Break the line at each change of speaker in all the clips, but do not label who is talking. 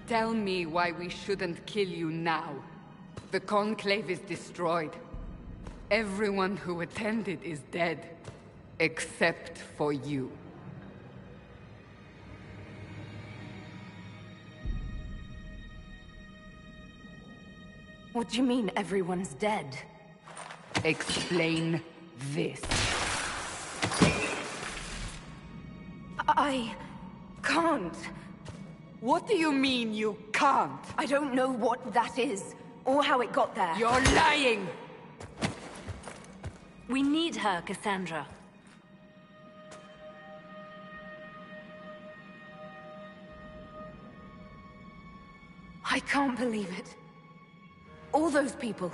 Tell me why we shouldn't kill you now. The Conclave is destroyed. Everyone who attended is dead. Except for you.
What do you mean everyone's dead?
Explain this.
I can't.
What do you mean you can't?
I don't know what that is, or how it got there.
You're lying!
We need her, Cassandra.
I can't believe it. All those people.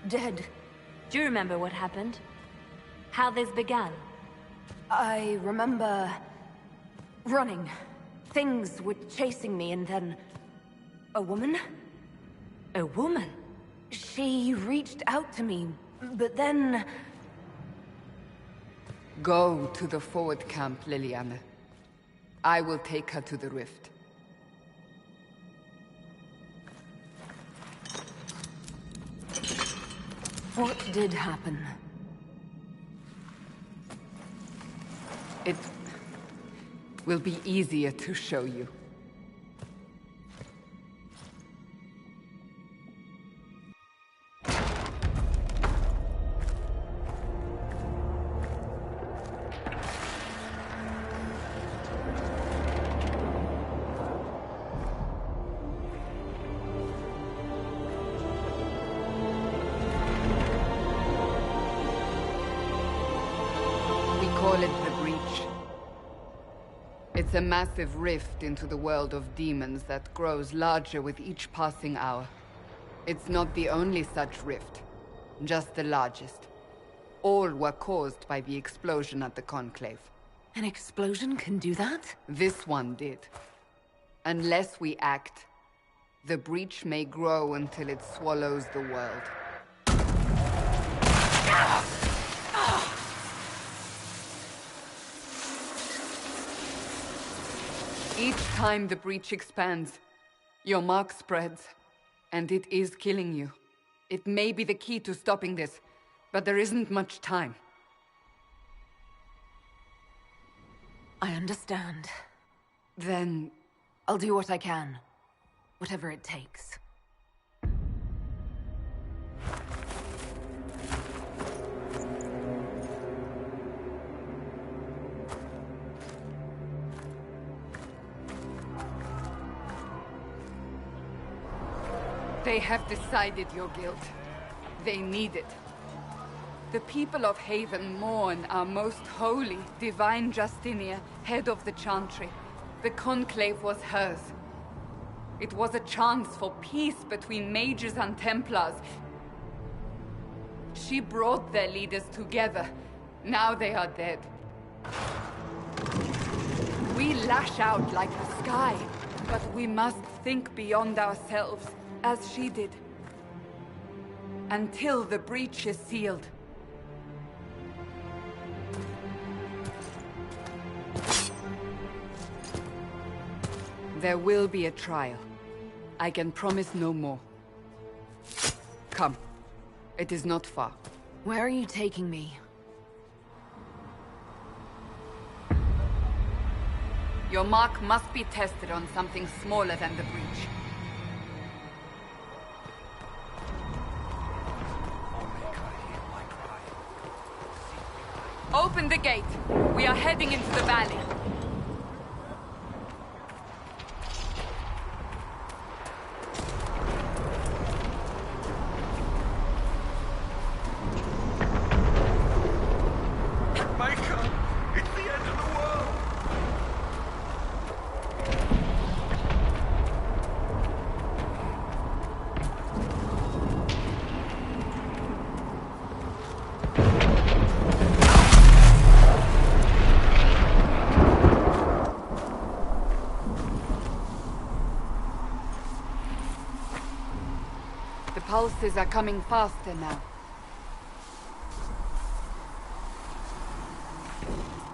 Dead.
Do you remember what happened? How this began?
I remember... running. Things were chasing me, and then... a woman?
A woman?
She reached out to me, but then...
Go to the forward camp, Liliana. I will take her to the rift.
What did happen?
It will be easier to show you. Call it the Breach. It's a massive rift into the world of demons that grows larger with each passing hour. It's not the only such rift, just the largest. All were caused by the explosion at the Conclave.
An explosion can do that?
This one did. Unless we act, the Breach may grow until it swallows the world. Each time the Breach expands, your mark spreads, and it is killing you. It may be the key to stopping this, but there isn't much time.
I understand.
Then...
I'll do what I can. Whatever it takes.
They have decided your guilt. They need it. The people of Haven mourn our most holy, divine Justinia, head of the Chantry. The Conclave was hers. It was a chance for peace between mages and Templars. She brought their leaders together. Now they are dead. We lash out like the sky, but we must think beyond ourselves. As she did. Until the Breach is sealed. There will be a trial. I can promise no more. Come. It is not far.
Where are you taking me?
Your mark must be tested on something smaller than the Breach. Open the gate. We are heading into the valley.
Micah! It's the end of the world!
The pulses are coming faster now.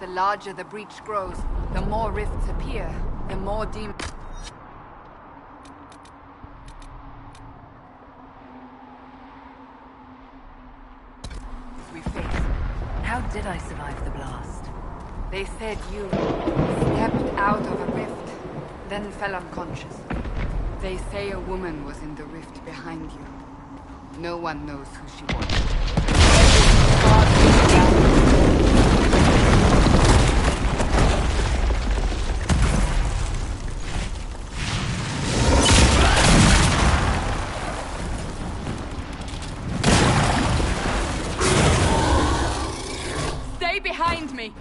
The larger the Breach grows, the more rifts appear, the more demons...
Did I survive the blast?
They said you stepped out of a rift, then fell unconscious. They say a woman was in the rift behind you. No one knows who she was. Stay behind me!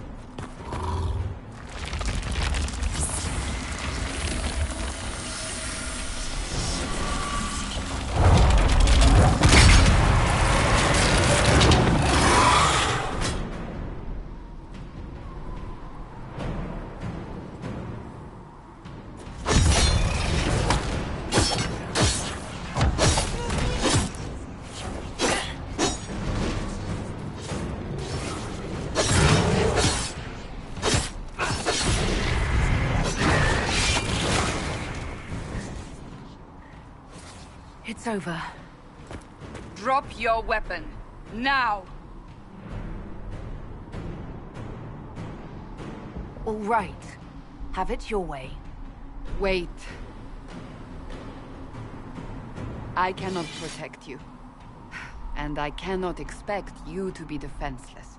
It's over.
Drop your weapon. Now!
All right. Have it your way.
Wait. I cannot protect you. And I cannot expect you to be defenseless.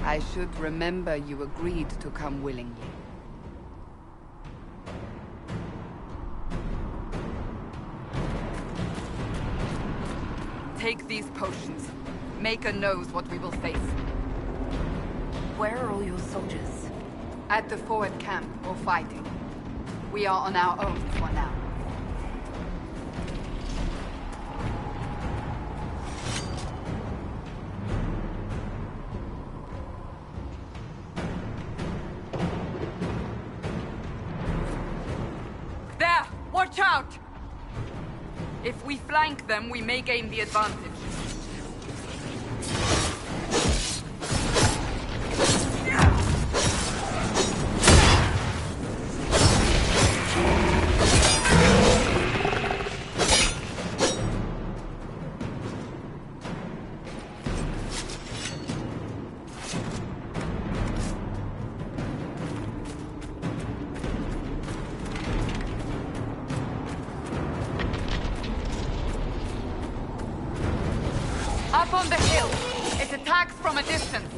I should remember you agreed to come willingly. Take these potions. Maker knows what we will face.
Where are all your soldiers?
At the forward camp, or fighting. We are on our own for now. There! Watch out! If we flank them, we may gain the advantage. Up on the hill! It attacks from a distance!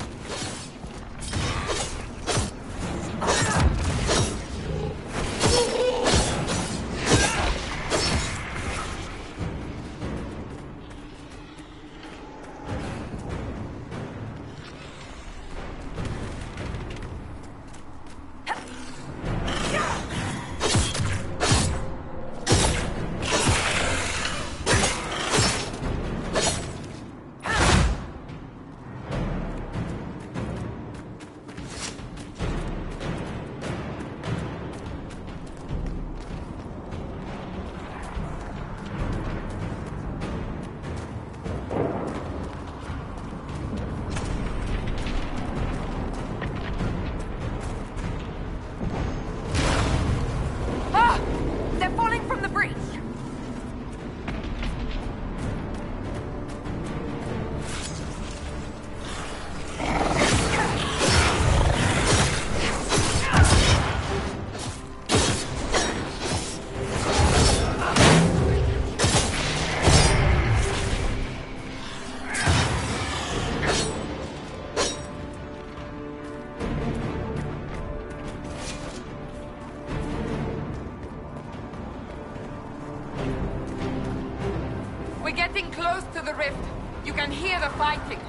We're getting close to the rift. You can hear the fighting.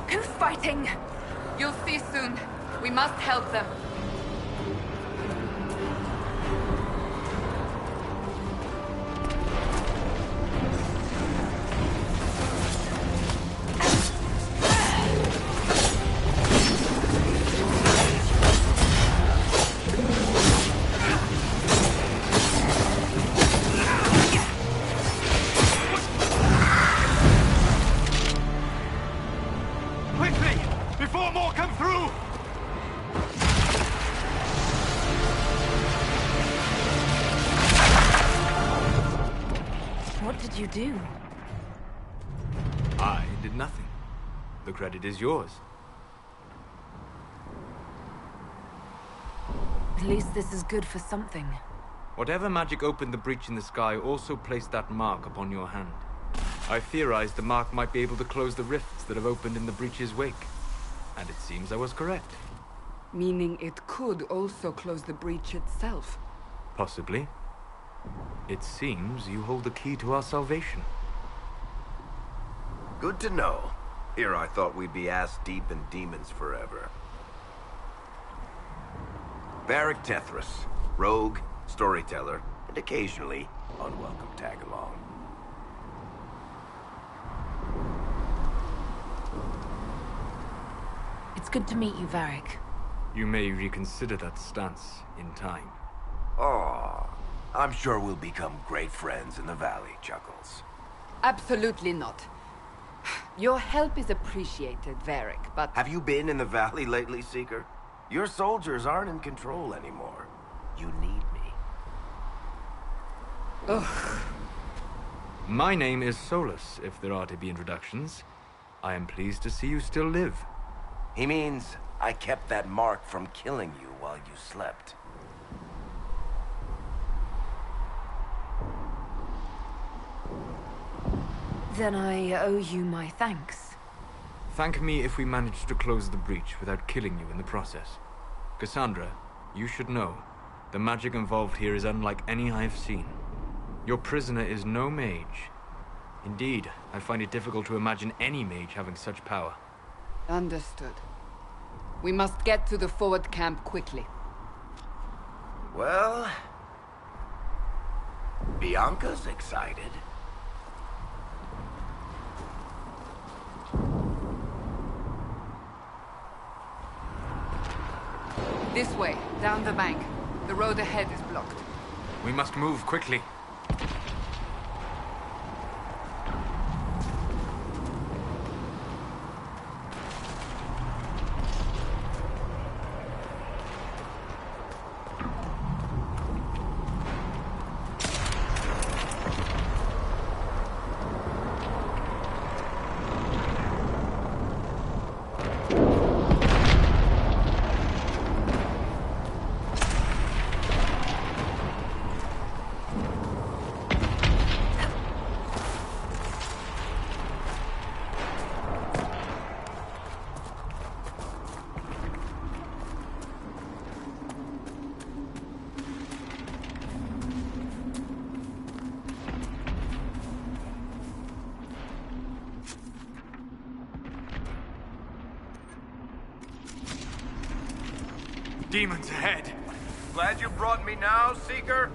Who's fighting?
You'll see soon. We must help them.
Quickly! Before more come through!
What did you do?
I did nothing. The credit is yours.
At least this is good for something.
Whatever magic opened the breach in the sky also placed that mark upon your hand. I theorized the mark might be able to close the rifts that have opened in the breach's wake. And it seems I was correct.
Meaning it could also close the breach itself.
Possibly. It seems you hold the key to our salvation.
Good to know. Here I thought we'd be ass-deep in demons forever. Varric Tethras, rogue, storyteller, and occasionally unwelcome tag-along.
It's good to meet you, Varric.
You may reconsider that stance in time.
Aw, I'm sure we'll become great friends in the valley, Chuckles.
Absolutely not. Your help is appreciated, Varric, but...
Have you been in the valley lately, Seeker? Your soldiers aren't in control anymore. You need me.
Ugh.
My name is Solus, if there are to be introductions. I am pleased to see you still live.
He means I kept that mark from killing you while you slept.
Then I owe you my thanks.
Thank me if we manage to close the breach without killing you in the process. Cassandra, you should know, the magic involved here is unlike any I have seen. Your prisoner is no mage. Indeed, I find it difficult to imagine any mage having such power.
Understood. We must get to the forward camp quickly.
Well... Bianca's excited.
This way, down the bank. The road ahead is blocked.
We must move quickly.
Demons ahead.
Glad you brought me now, Seeker?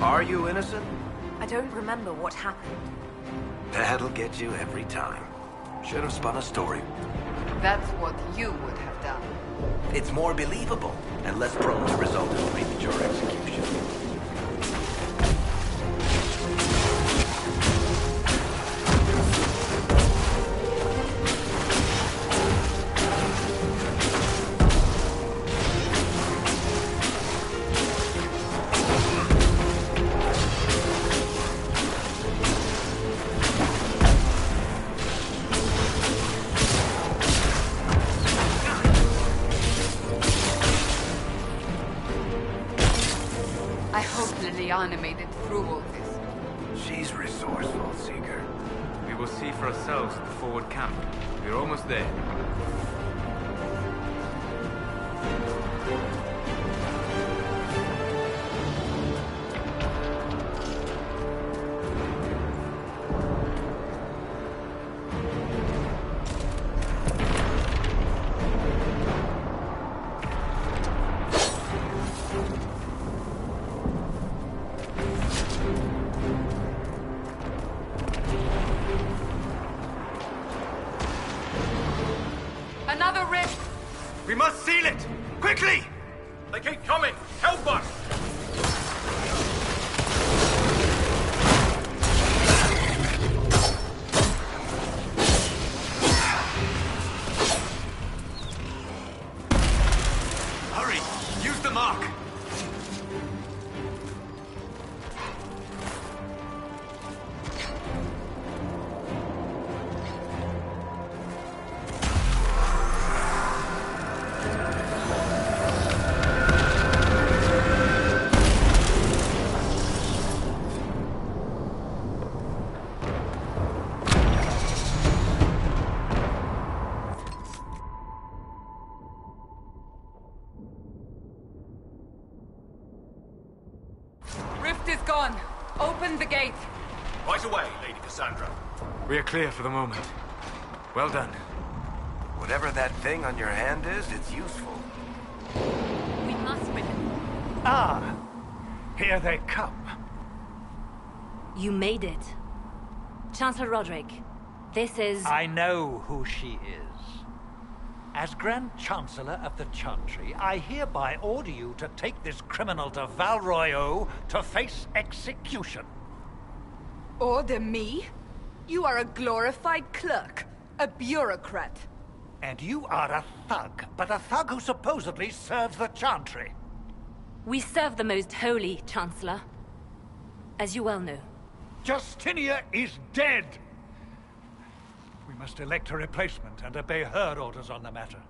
Are you innocent?
I don't remember what happened.
That'll get you every time. Should have spun a story.
That's what you would have done.
It's more believable and less prone to result in premature execution.
I hope Liliana made it through all this.
She's resourceful, Seeker.
We will see for ourselves at the forward camp. We're almost there.
Another rift!
We must seal it! Quickly! They keep coming! Help us! Hurry! Use the mark!
Rift is gone. Open the gate.
Right away, Lady Cassandra.
We are clear for the moment. Well done.
Whatever that thing on your hand is, it's useful.
We must rid it.
Ah, here they come.
You made it. Chancellor Roderick, this is...
I know who she is. As Grand Chancellor of the Chantry, I hereby order you to take this criminal to Val Royeaux to face execution.
Order me? You are a glorified clerk. A bureaucrat.
And you are a thug, but a thug who supposedly serves the Chantry.
We serve the most holy, Chancellor. As you well know.
Justinia is dead! We must elect a replacement and obey her orders on the matter.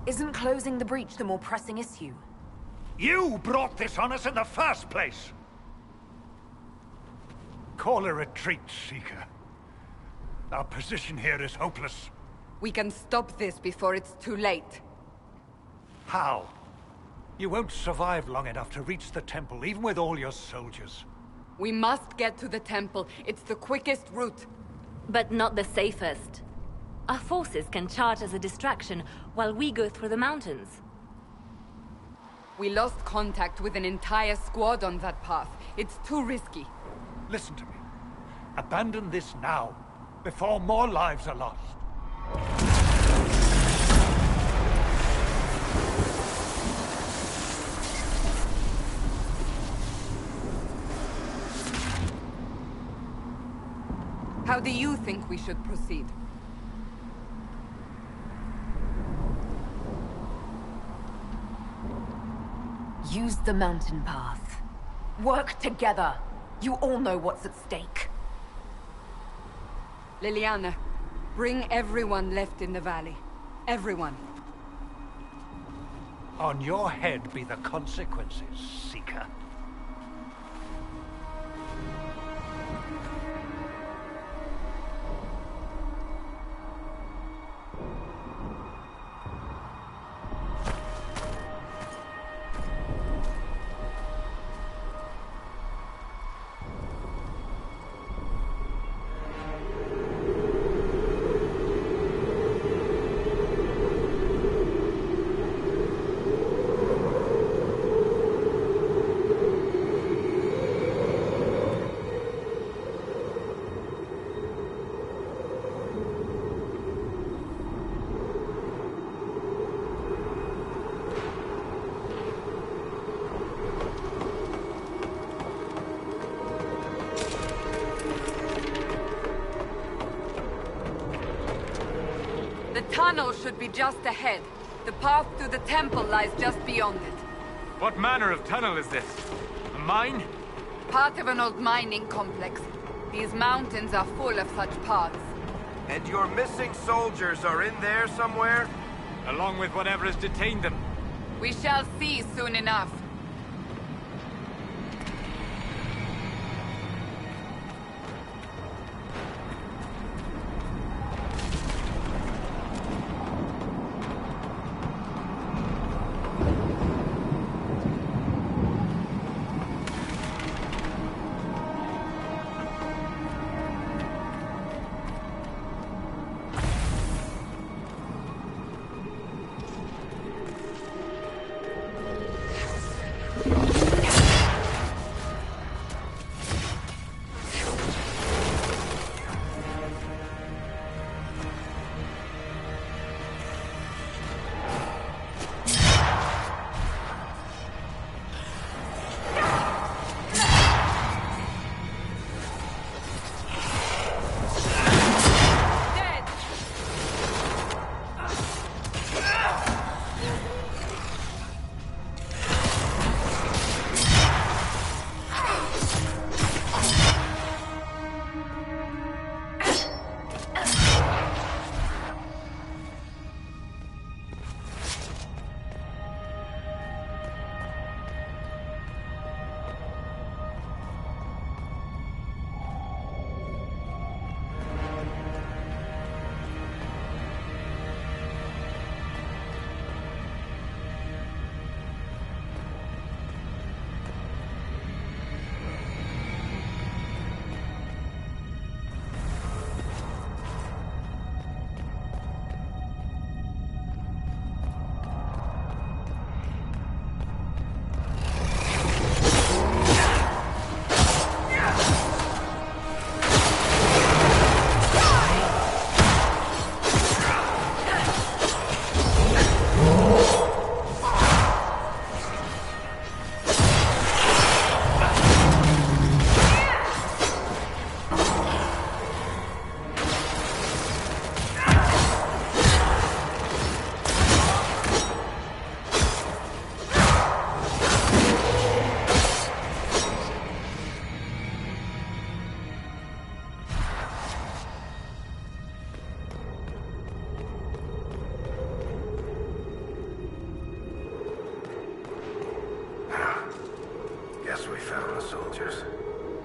Isn't closing the breach the more pressing issue?
You brought this on us in the first place! Call a retreat, Seeker. Our position here is hopeless.
We can stop this before it's too late.
How? You won't survive long enough to reach the temple, even with all your soldiers.
We must get to the temple. It's the quickest route.
But not the safest. Our forces can charge as a distraction while we go through the mountains.
We lost contact with an entire squad on that path. It's too risky.
Listen to me. Abandon this now, before more lives are lost.
How do you think we should proceed?
Use the mountain path. Work together. You all know what's at stake.
Liliana, bring everyone left in the valley. Everyone.
On your head be the consequences, Seeker.
The tunnel should be just ahead. The path to the temple lies just beyond it.
What manner of tunnel is this? A mine?
Part of an old mining complex. These mountains are full of such paths.
And your missing soldiers are in there somewhere?
Along with whatever has detained them.
We shall see soon enough.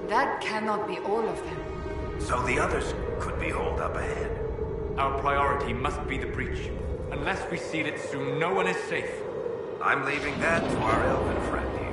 That cannot be all of them.
So the others could be holed up ahead.
Our priority must be the breach. Unless we seal it soon, no one is safe.
I'm leaving that to our elven friend here.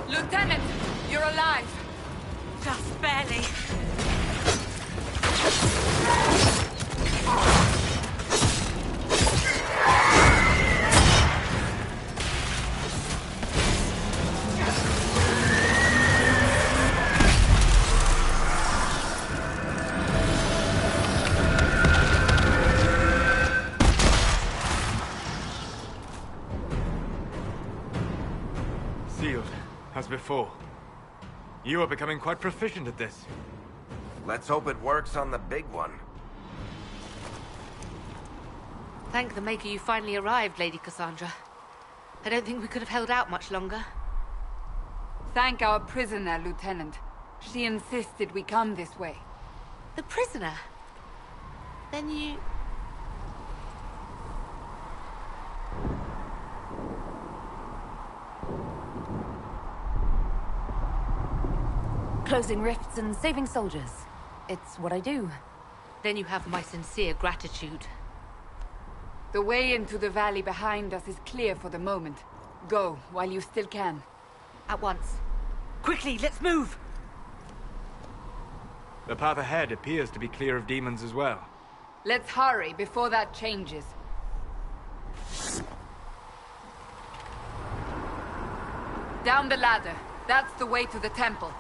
Lieutenant, you're alive.
Just barely.
Sealed, as before. You are becoming quite proficient at this.
Let's hope it works on the big one.
Thank the Maker you finally arrived, Lady Cassandra.
I don't think we could have held out much longer.
Thank our prisoner, Lieutenant. She insisted we come this way.
The prisoner? Then you...
Closing rifts and saving soldiers. It's what I do.
Then you have my sincere gratitude.
The way into the valley behind us is clear for the moment. Go, while you still can.
At once. Quickly, let's move!
The path ahead appears to be clear of demons as well.
Let's hurry before that changes. Down the ladder. That's the way to the temple.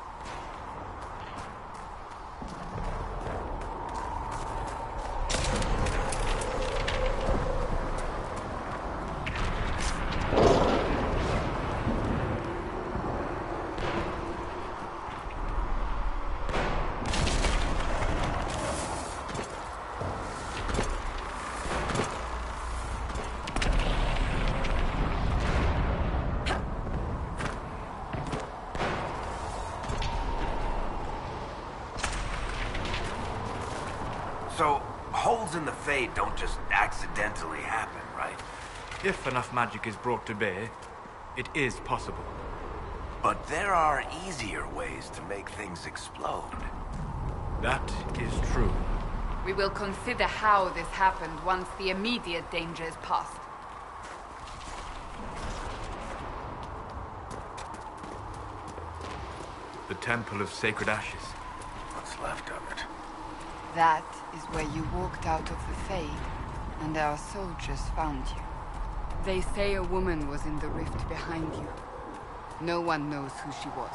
So, holes in the Fade don't just accidentally happen, right?
If enough magic is brought to bear, it is possible.
But there are easier ways to make things explode.
That is true.
We will consider how this happened once the immediate danger is past.
The Temple of Sacred Ashes.
What's left of it?
That is where you walked out of the Fade, and our soldiers found you. They say a woman was in the rift behind you. No one knows who she was.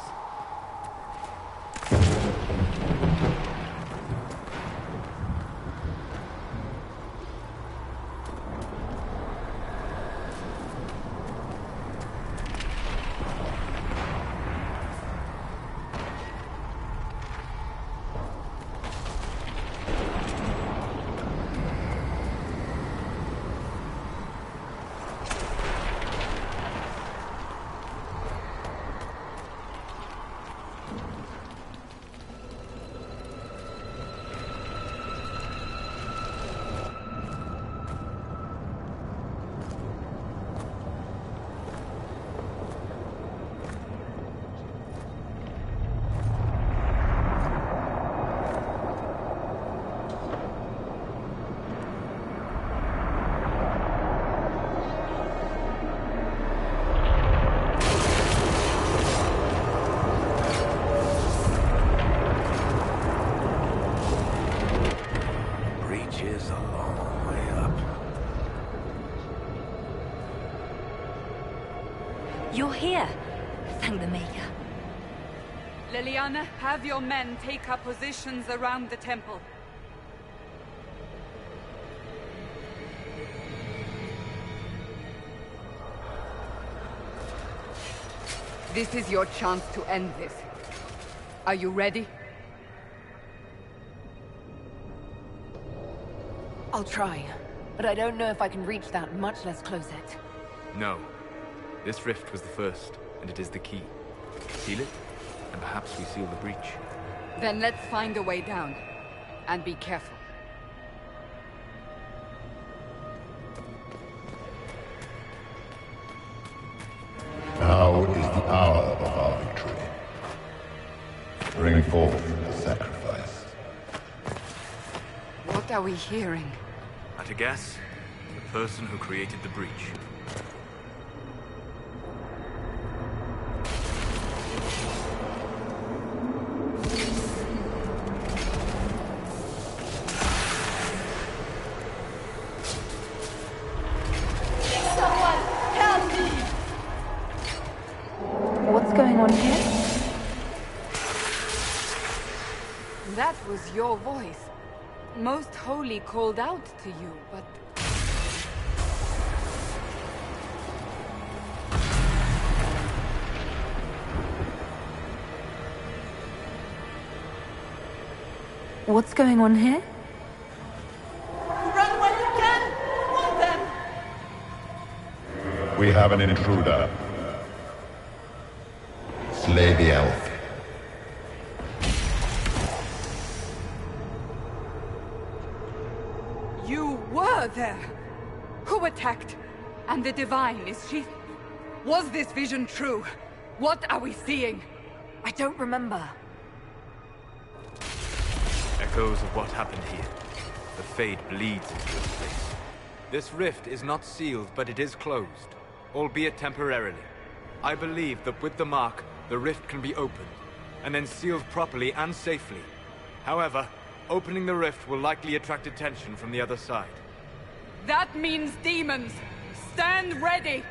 You're here. Thank the Maker.
Leliana, have your men take up positions around the temple. This is your chance to end this. Are you ready?
I'll try, but I don't know if I can reach that, much less close it.
No. This rift was the first, and it is the key. Seal it, and perhaps we seal the breach.
Then let's find a way down. And be careful.
Now is the hour of our victory. Bring forth the sacrifice.
What are we hearing?
At a guess, the person who created the breach.
What's going on here?
That was your voice. Most Holy called out to you, but...
What's going on here?
Run when you can! Want them!
We have an intruder. Slay the elf.
You were there! Who attacked? And the Divine, is she... Was this vision true? What are we seeing?
I don't remember.
Echoes of what happened here. The Fade bleeds into this place. This rift is not sealed, but it is closed, albeit temporarily. I believe that with the mark, the rift can be opened, and then sealed properly and safely. However, opening the rift will likely attract attention from the other side.
That means demons! Stand ready!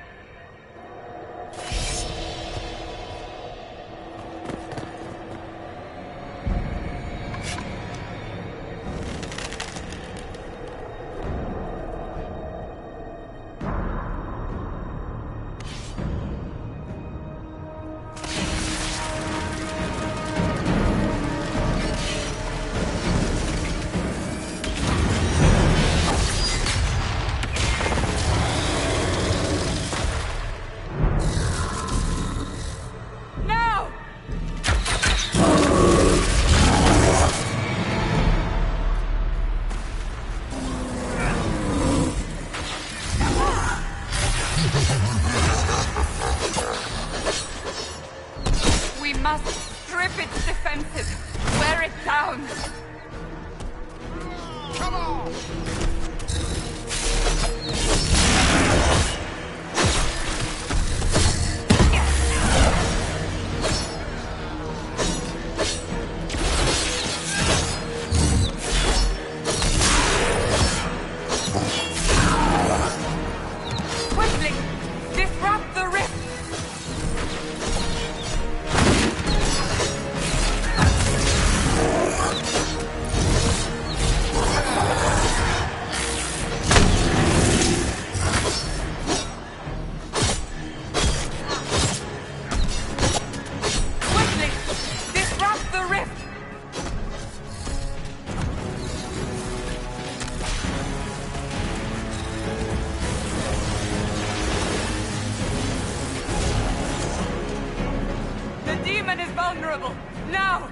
Now!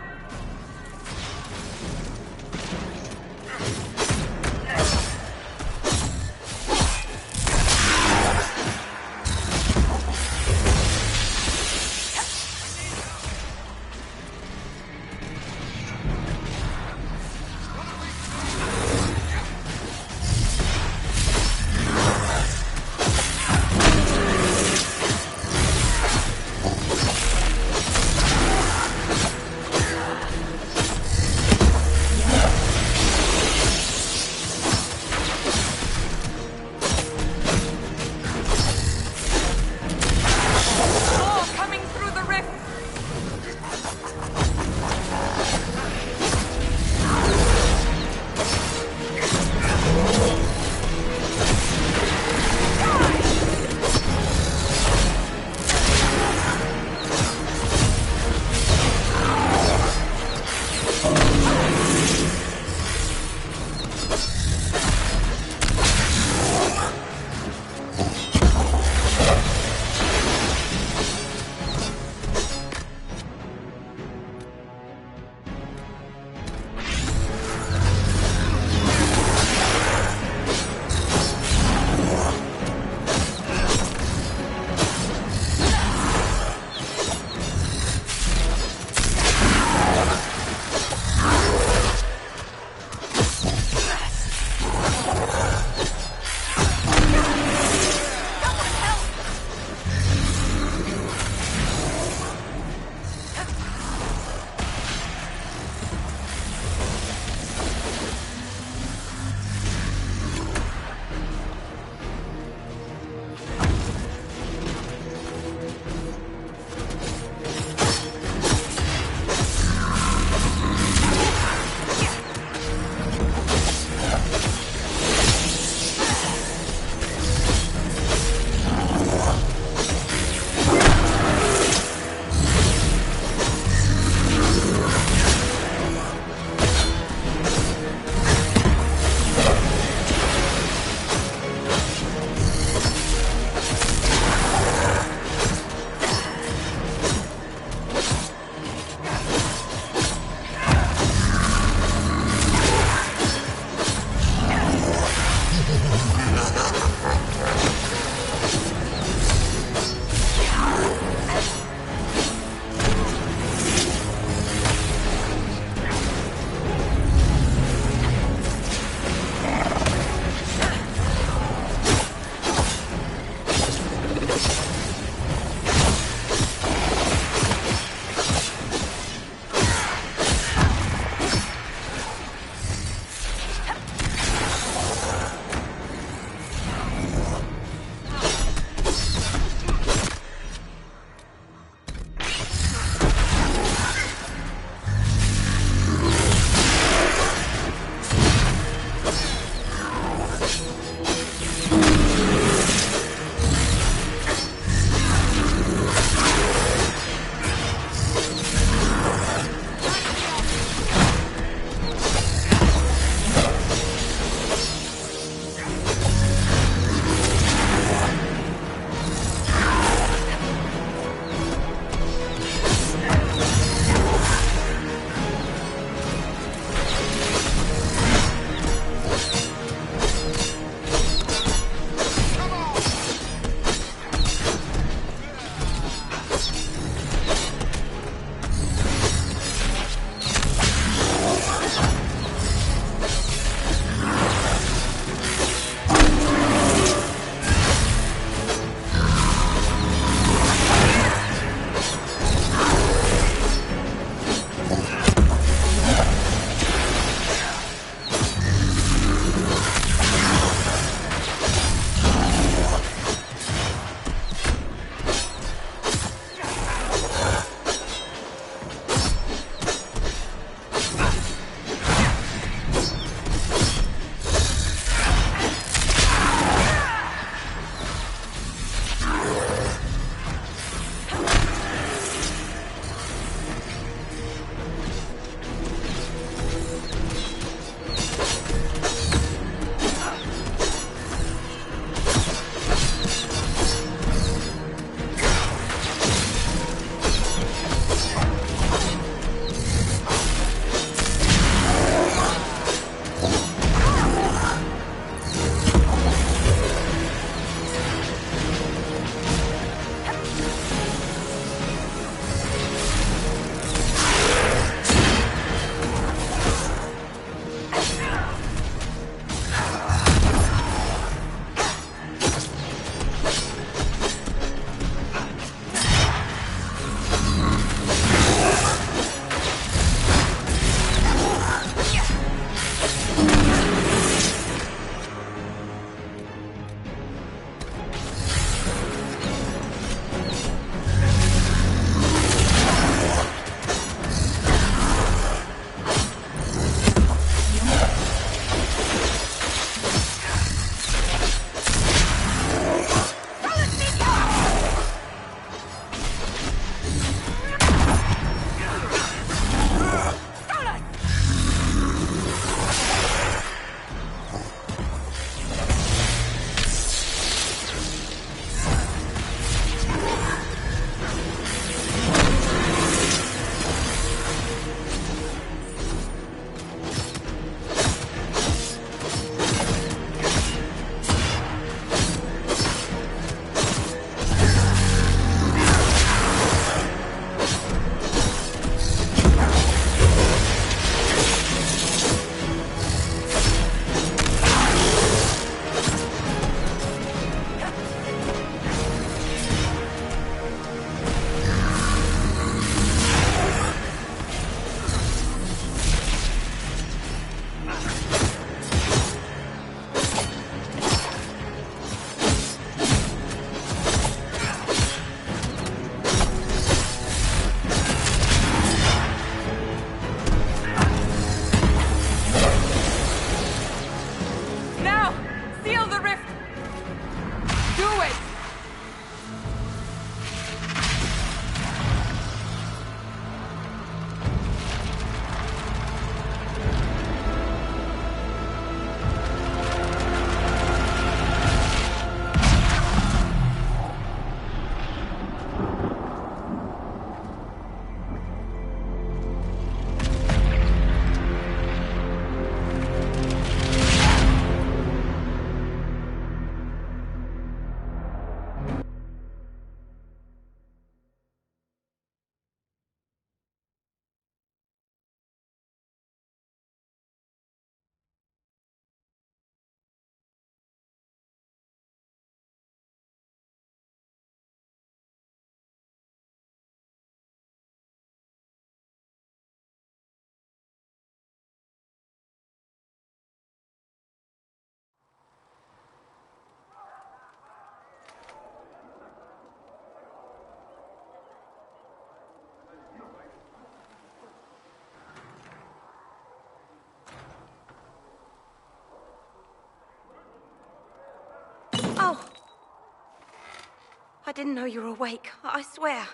didn't know you were awake, I swear.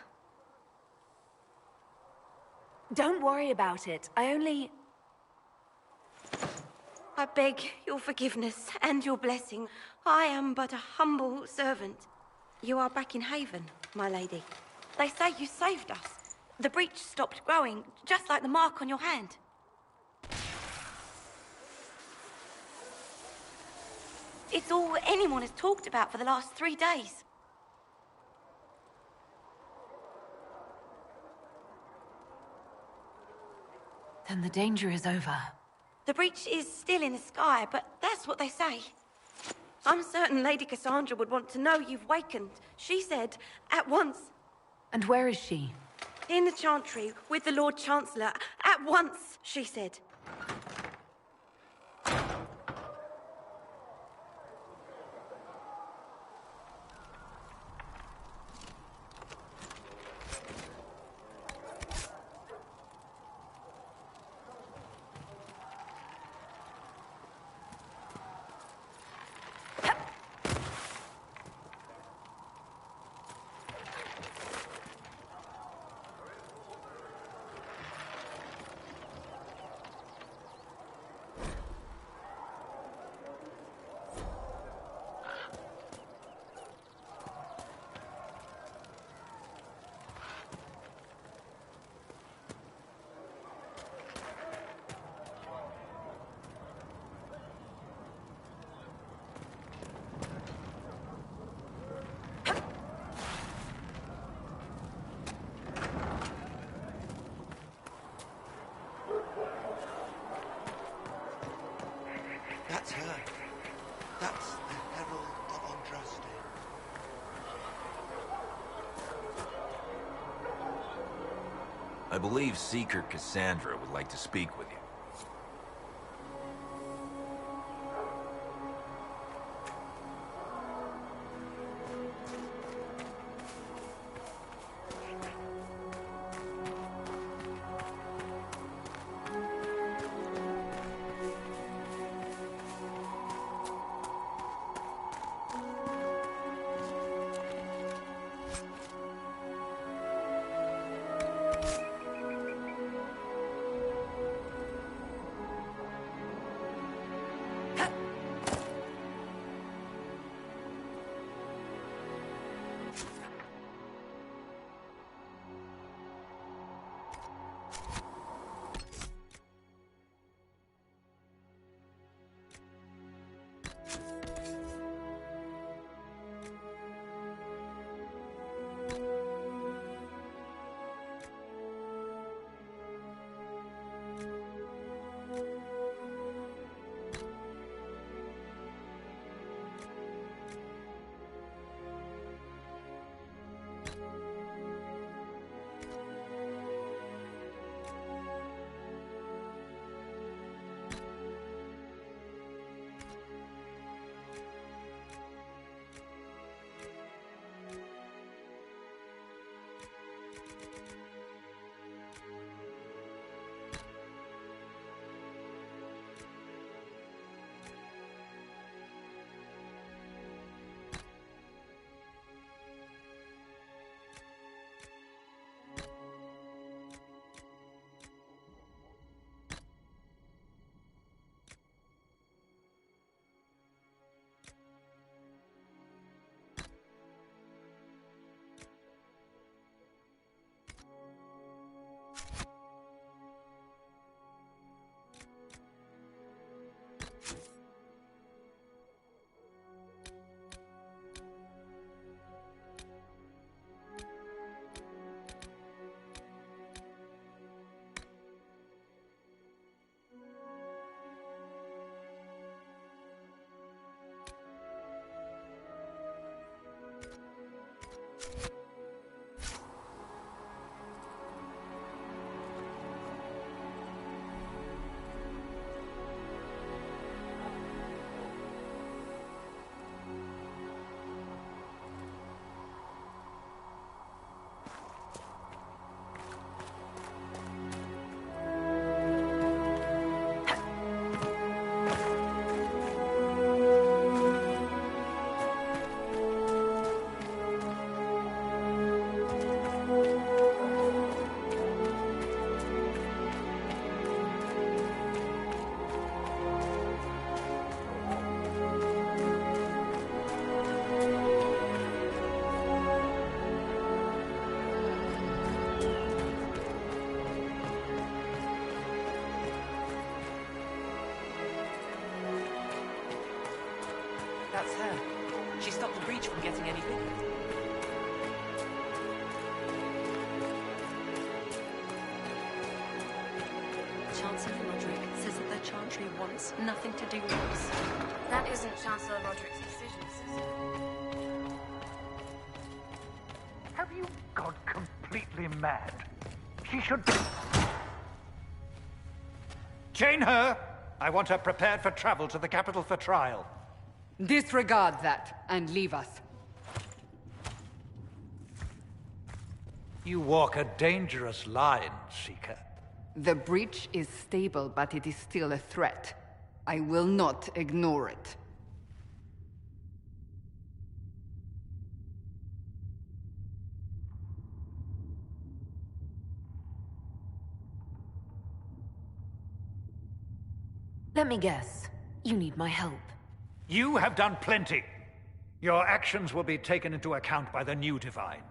Don't worry about it. I
beg your forgiveness and your blessing. I am but a humble servant. You are back in Haven, my lady. They say you saved us. The breach stopped growing, just like the mark on your hand. It's all anyone has talked about for the last 3 days.
Then the danger is over.
The breach is still in the sky, but that's what they say. I'm certain Lady Cassandra would want to know you've wakened. She said, at once.
And where is she?
In the Chantry, with the Lord Chancellor. At once, she said.
That's her. That's the Herald of Andraste.
I believe Seeker Cassandra would like to speak with you.
That's her. She stopped the breach from getting any bigger.
Chancellor Roderick says that the Chantry wants nothing to do with us.
That isn't Chancellor Roderick's decision, sister.
Have you gone completely mad? She should... Chain her! I want her prepared for travel to the capital for trial.
Disregard that, and leave us.
You walk a dangerous line, Seeker.
The breach is stable, but it is still a threat. I will not ignore it.
Let me guess. You need my help.
You have done plenty. Your actions will be taken into account by the new Divine.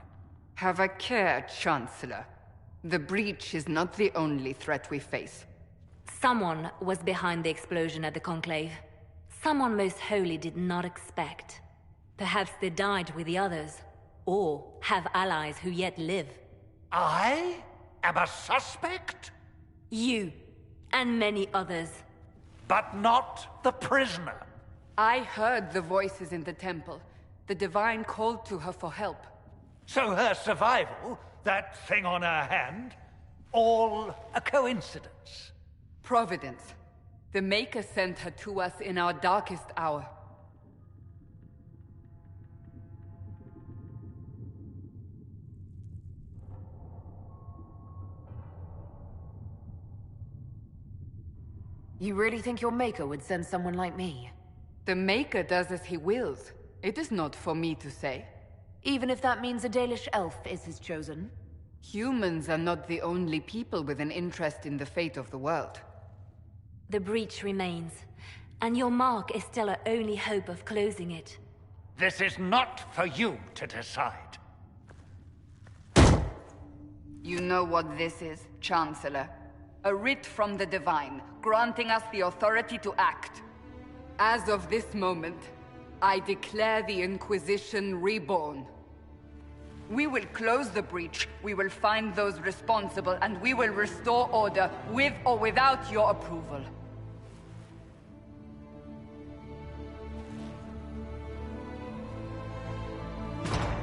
Have a care, Chancellor. The breach is not the only threat we face.
Someone was behind the explosion at the Conclave. Someone Most Holy did not expect. Perhaps they died with the others, or have allies who yet live.
I am a suspect?
You, and many others.
But not the prisoner.
I heard the voices in the temple. The Divine called to her for help.
So her survival, that thing on her hand, all a coincidence?
Providence. The Maker sent her to us in our darkest hour.
You really think your Maker would send someone like me?
The Maker does as he wills. It is not for me to say.
Even if that means a Dalish elf is his chosen?
Humans are not the only people with an interest in the fate of the world.
The breach remains, and your mark is still our only hope of closing it.
This is not for you to decide.
You know what this is, Chancellor. A writ from the Divine, granting us the authority to act. As of this moment, I declare the Inquisition reborn. We will close the breach, we will find those responsible, and we will restore order, with or without your approval.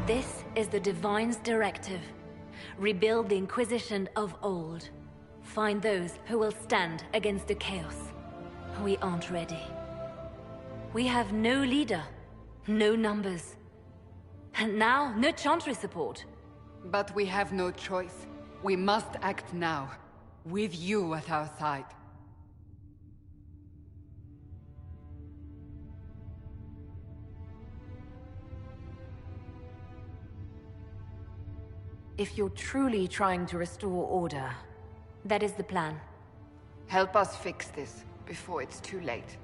This is the Divine's directive. Rebuild the Inquisition of old. Find those who will stand against the chaos. We aren't ready. We have no leader, no numbers. And now, no Chantry support.
But we have no choice. We must act now, with you at our side.
If you're truly trying to restore order...
That is the plan.
Help us fix this, before it's too late.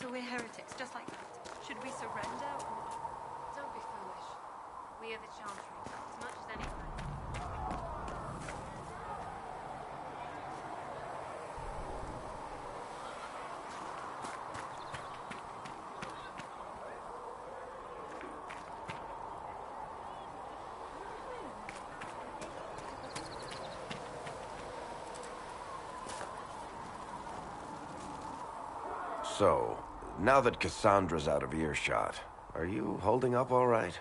So we're heretics, just like that. Should we surrender or...
Don't be foolish. We are the Chantry, as much as anyone.
So, now that Cassandra's out of earshot, are you holding up all right?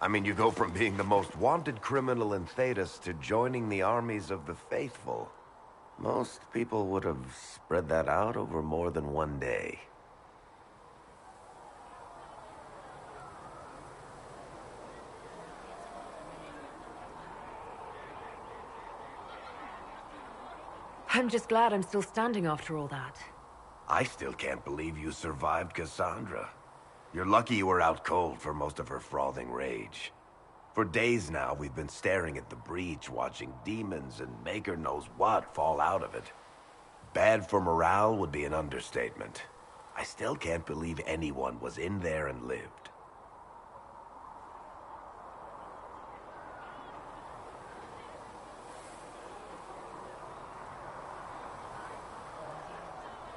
I mean, you go from being the most wanted criminal in Thedas to joining the armies of the faithful. Most people would have spread that out over more than one day.
I'm just glad I'm still standing after all that.
I still can't believe you survived Cassandra. You're lucky you were out cold for most of her frothing rage. For days now, we've been staring at the breach, watching demons and Maker knows what fall out of it. Bad for morale would be an understatement. I still can't believe anyone was in there and lived.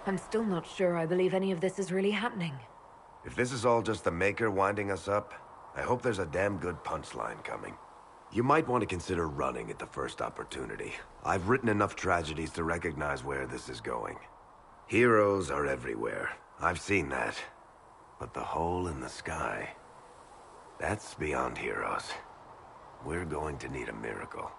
I'm still not sure I believe any of this is really happening.
If this is all just the Maker winding us up, I hope there's a damn good punchline coming. You might want to consider running at the first opportunity. I've written enough tragedies to recognize where this is going. Heroes are everywhere. I've seen that. But the hole in the sky, that's beyond heroes. We're going to need a miracle.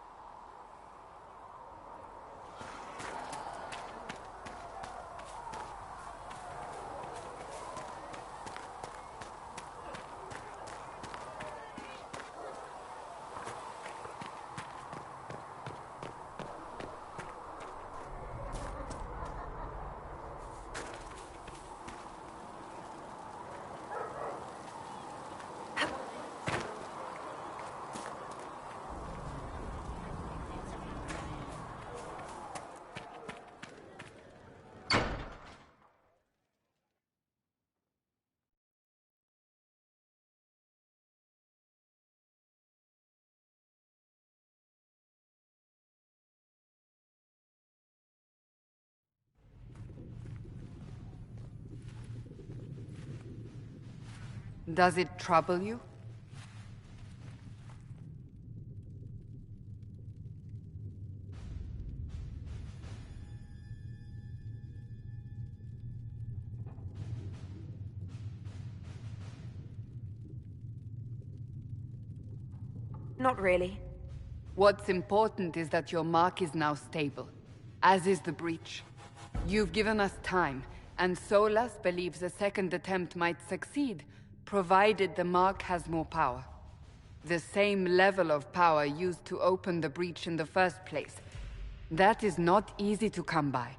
Does it trouble you?
Not really.
What's important is that your mark is now stable, as is the breach. You've given us time, and Solas believes a second attempt might succeed, provided the mark has more power. The same level of power used to open the breach in the first place. That is not easy to come by.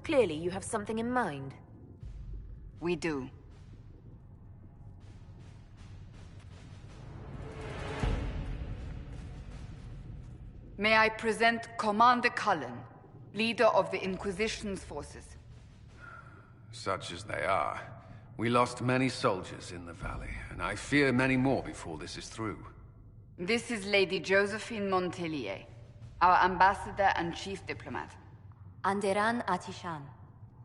Clearly, you have something in mind.
We do. May I present Commander Cullen, leader of the Inquisition's forces.
Such as they are. We lost many soldiers in the valley, and I fear many more before this is through.
This is Lady Josephine Montelier, our ambassador and chief diplomat.
Anderan Atishan.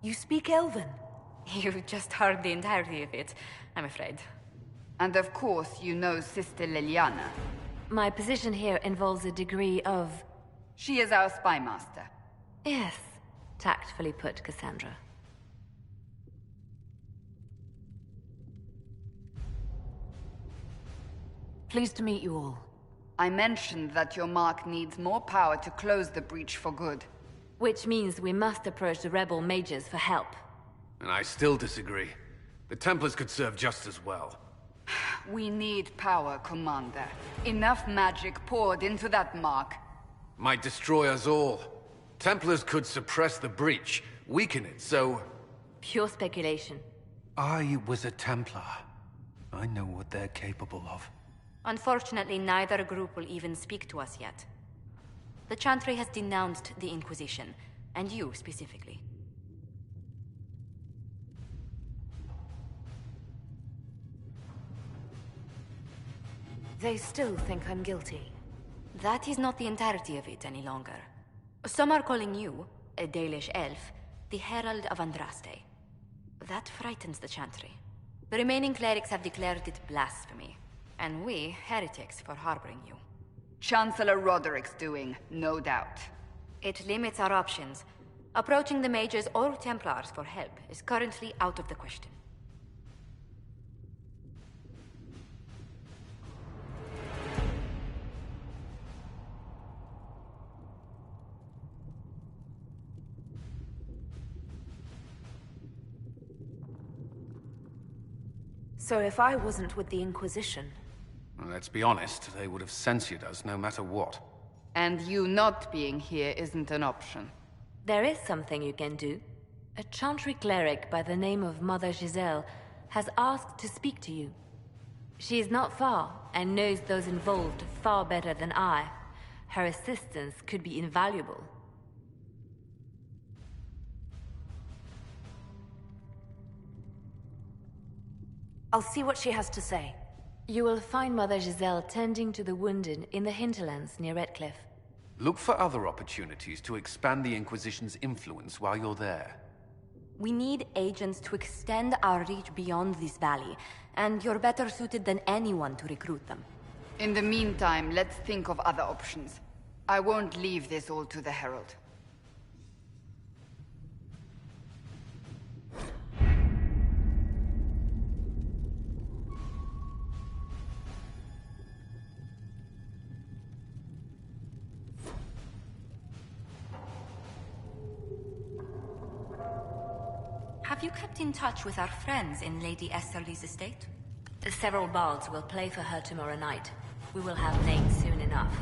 You speak Elven?
You just heard the entirety of it, I'm afraid.
And of course, you know Sister Liliana.
My position here involves a degree of...
She is our spy master.
Yes, tactfully put, Cassandra.
Pleased to meet you all.
I mentioned that your mark needs more power to close the breach for good.
Which means we must approach the rebel mages for help.
And I still disagree. The Templars could serve just as well.
We need power, Commander. Enough magic poured into that mark.
Might destroy us all. Templars could suppress the breach, weaken it, so...
Pure speculation.
I was a Templar. I know what they're capable of.
Unfortunately, neither group will even speak to us yet.
The Chantry has denounced the Inquisition, and you specifically.
They still think I'm guilty.
That is not the entirety of it any longer. Some are calling you, a Dalish elf, the Herald of Andraste. That frightens the Chantry. The remaining clerics have declared it blasphemy, and we, heretics, for harboring you.
Chancellor Roderick's doing, no doubt.
It limits our options. Approaching the Mages or Templars for help is currently out of the question.
So if I wasn't with the Inquisition...
Well, let's be honest, they would have censured us no matter what.
And you not being here isn't an option.
There is something you can do. A Chantry cleric by the name of Mother Giselle has asked to speak to you. She is not far, and knows those involved far better than I. Her assistance could be invaluable.
I'll see what she has to say.
You will find Mother Giselle tending to the wounded in the hinterlands near Redcliffe.
Look for other opportunities to expand the Inquisition's influence while you're there.
We need agents to extend our reach beyond this valley, and you're better suited than anyone to recruit them.
In the meantime, let's think of other options. I won't leave this all to the Herald.
Have you kept in touch with our friends in Lady Esterly's estate?
Several bards will play for her tomorrow night. We will have names soon enough.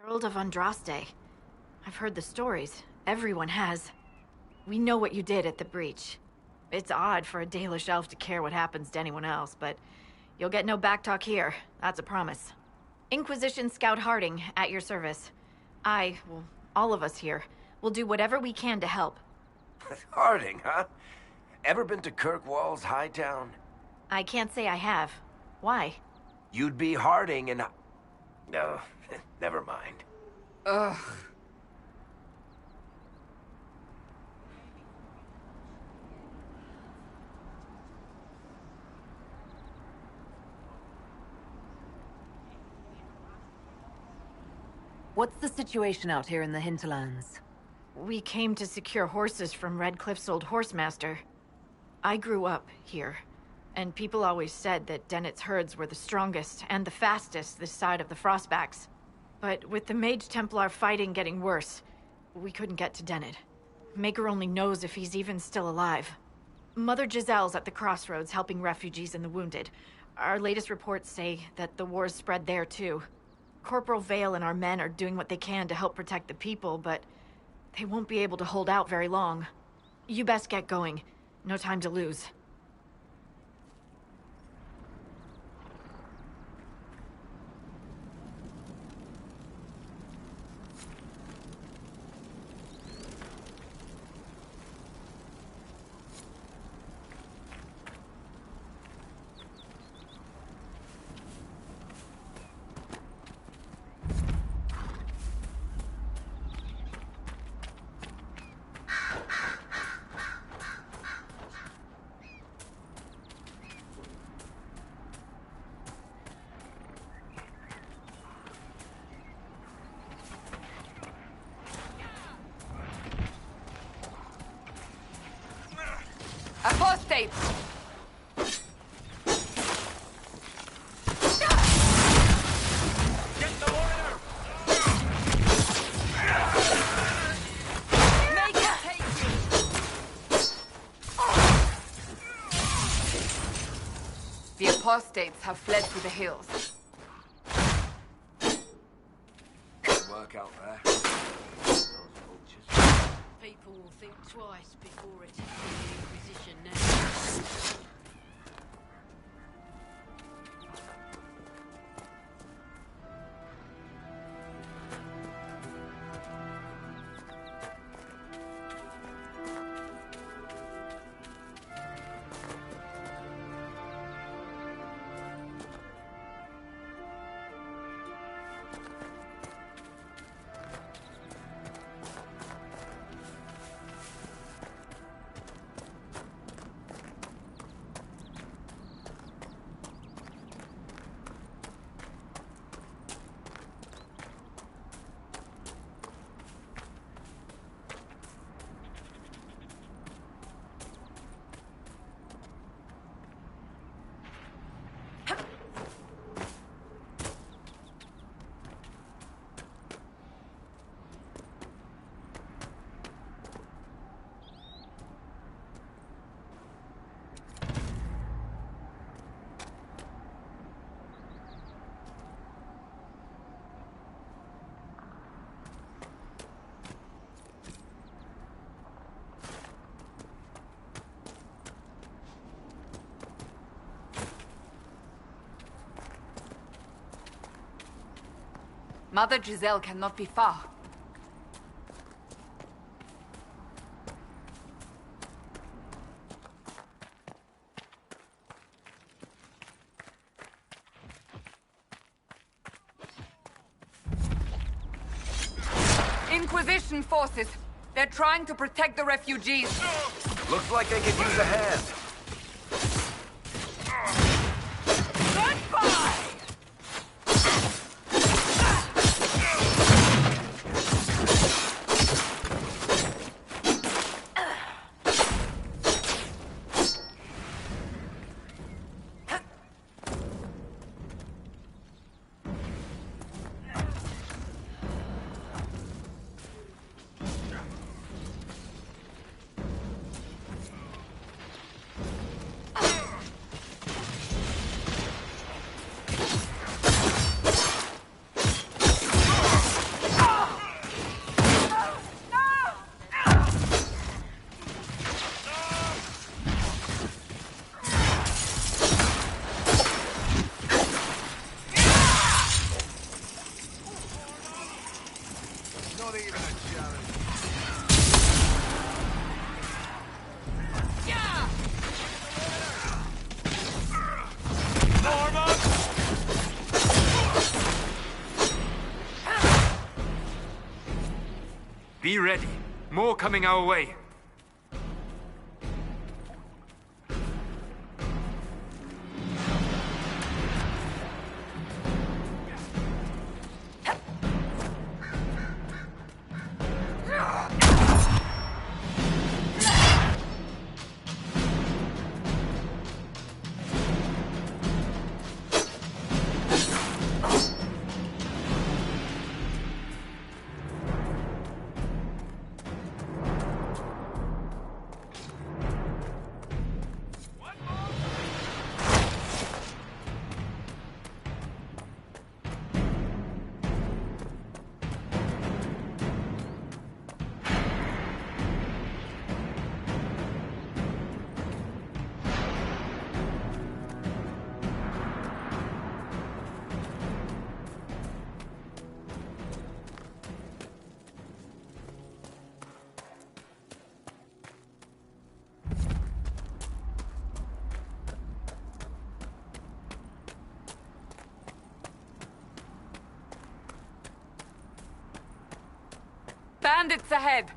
Herald of Andraste. I've heard the stories. Everyone has. We know what you did at the breach. It's odd for a Dalish elf to care what happens to anyone else, but you'll get no backtalk here. That's a promise. Inquisition Scout Harding, at your service. Well, all of us here, will do whatever we can to help.
Harding, huh? Ever been to Kirkwall's Hightown?
I can't say I have. Why?
You'd be Harding and... No, never mind.
Ugh.
What's the situation out here in the hinterlands?
We came to secure horses from Redcliffe's old horsemaster. I grew up here, and people always said that Dennett's herds were the strongest and the fastest this side of the Frostbacks. But with the Mage Templar fighting getting worse, we couldn't get to Dennett. Maker only knows if he's even still alive. Mother Giselle's at the crossroads helping refugees and the wounded. Our latest reports say that the war's spread there too. Corporal Vale and our men are doing what they can to help protect the people, but they won't be able to hold out very long. You best get going. No time to lose.
Apostates!
Get the warrior!
Make it take you! The apostates have fled to the hills.
Good work out there. Those vultures.
People will think twice before attacking the Inquisition now.
Mother Giselle cannot be far. Inquisition forces. They're trying to protect the refugees.
Looks like they could use a hand.
Goodbye!
Be ready. More coming our way.
Bandits ahead!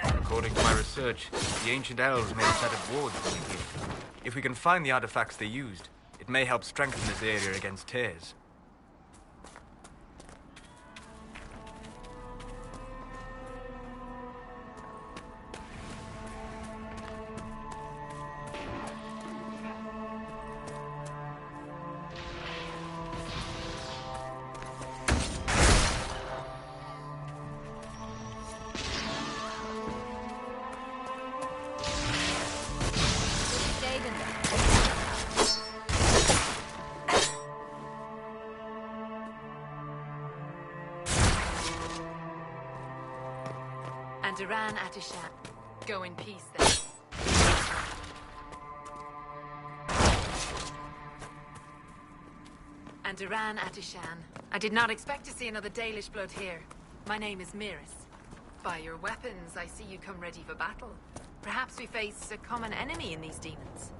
According to my research, the ancient elves made a set of wards when we came. If we can find the artifacts they used, it may help strengthen this area against tears.
Duran Atishan. Go in peace, then. And Duran Atishan. I did not expect to see another Dalish blood here. My name is Miris. By your weapons, I see you come ready for battle. Perhaps we face a common enemy in these demons.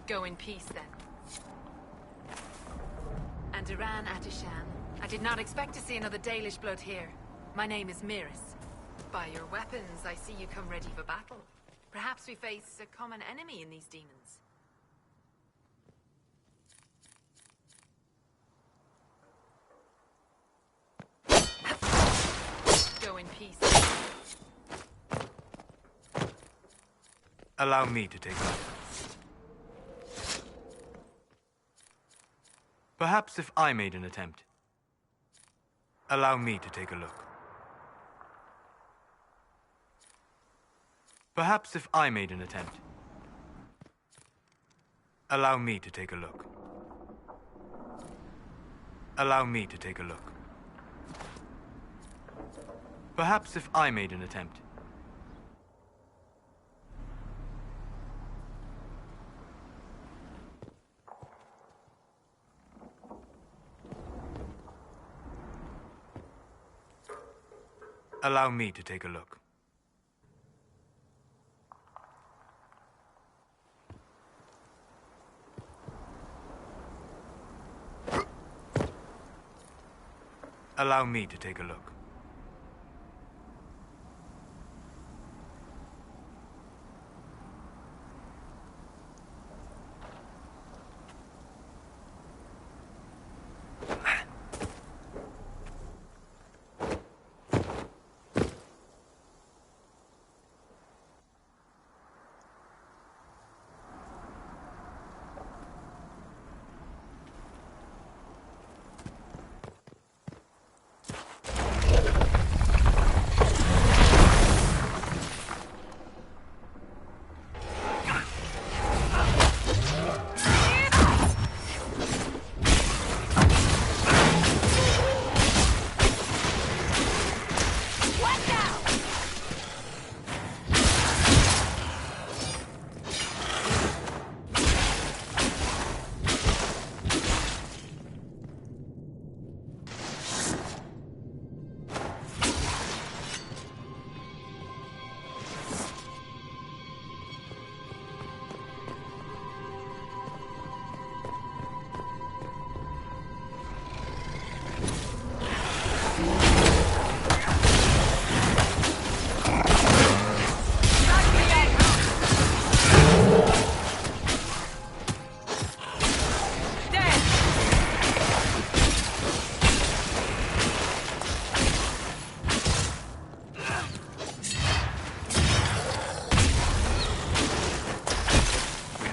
Go in peace, then. And Duran Atishan. I did not expect to see another Dalish blood here. My name is Miris. By your weapons, I see you come ready for battle. Perhaps we face a common enemy in these demons. Go in peace.
Allow me to take over. Perhaps if I made an attempt. Allow me to take a look. Perhaps if I made an attempt. Allow me to take a look. Allow me to take a look. Perhaps if I made an attempt. Allow me to take a look. Allow me to take a look.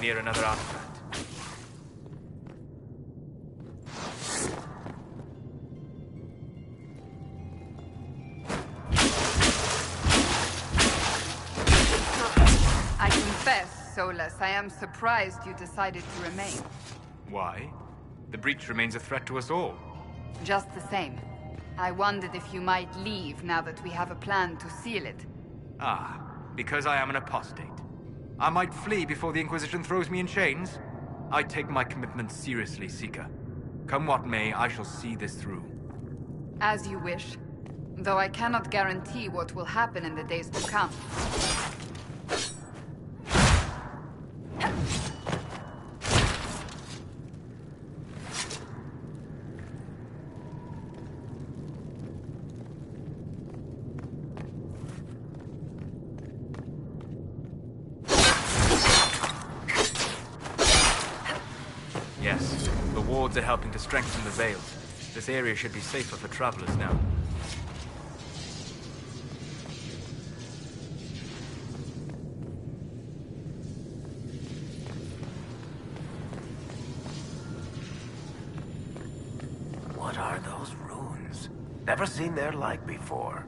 near another artifact.
I confess, Solus, I am surprised you decided to remain.
Why? The breach remains a threat to us all.
Just the same. I wondered if you might leave now that we have a plan to seal it.
Ah, because I am an apostate. I might flee before the Inquisition throws me in chains? I take my commitment seriously, Seeker. Come what may, I shall see this through.
As you wish. Though I cannot guarantee what will happen in the days to come.
Yes, the wards are helping to strengthen the veil. This area should be safer for travelers now.
What are those runes? Never seen their like before.